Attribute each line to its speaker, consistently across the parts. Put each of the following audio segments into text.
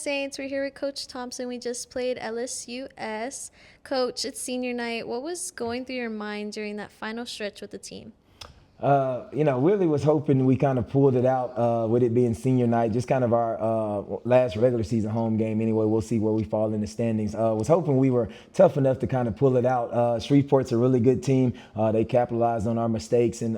Speaker 1: Saints. We're here with Coach Thompson. We just played LSUS. Coach, it's senior night. What was going through your mind during that final stretch with the team?
Speaker 2: Really was hoping we kind of pulled it out with it being senior night, just kind of our last regular season home game anyway. We'll see where we fall in the standings. Was hoping we were tough enough to kind of pull it out. Shreveport's a really good team. They capitalized on our mistakes and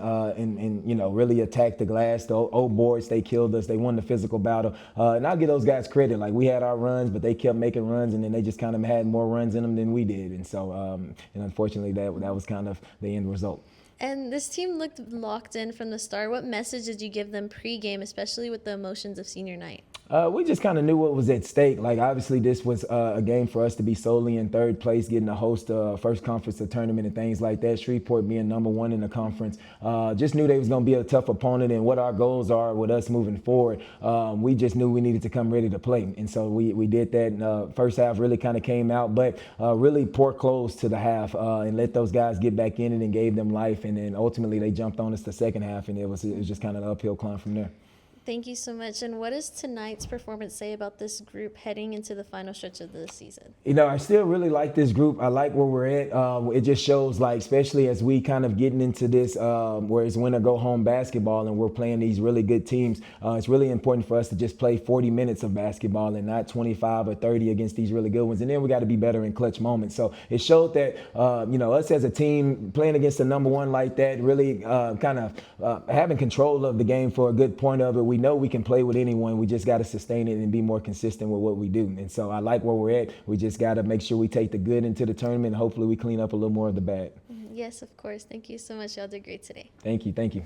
Speaker 2: really attacked the glass. The old boards, they killed us. They won the physical battle. And I'll give those guys credit. Like, we had our runs, but they kept making runs, and then they just kind of had more runs in them than we did. And so, unfortunately, that was kind of the end result.
Speaker 1: And this team looked locked in from the start. What message did you give them pre-game, especially with the emotions of senior night?
Speaker 2: We just kind of knew what was at stake. Like, obviously, this was a game for us to be solely in third place, getting to host first conference tournament and things like that. Shreveport being #1 in the conference. Just knew they was going to be a tough opponent, and what our goals are with us moving forward. We just knew we needed to come ready to play. And so we did that. First half really kind of came out, but really poor close to the half and let those guys get back in it and gave them life. And then ultimately they jumped on us the second half, and it was just kind of an uphill climb from there.
Speaker 1: Thank you so much. And what does tonight's performance say about this group heading into the final stretch of the season?
Speaker 2: I still really like this group. I like where we're at. It just shows, like, especially as we kind of getting into this where it's win or go home basketball and we're playing these really good teams, it's really important for us to just play 40 minutes of basketball and not 25 or 30 against these really good ones. And then we got to be better in clutch moments. So it showed that, us as a team playing against the #1 like that, really kind of having control of the game for a good point of it. We know we can play with anyone. We just got to sustain it and be more consistent with what we do. And so I like where we're at. We just got to make sure we take the good into the tournament. And hopefully we clean up a little more of the bad.
Speaker 1: Yes, of course. Thank you so much. Y'all did great today.
Speaker 2: Thank you.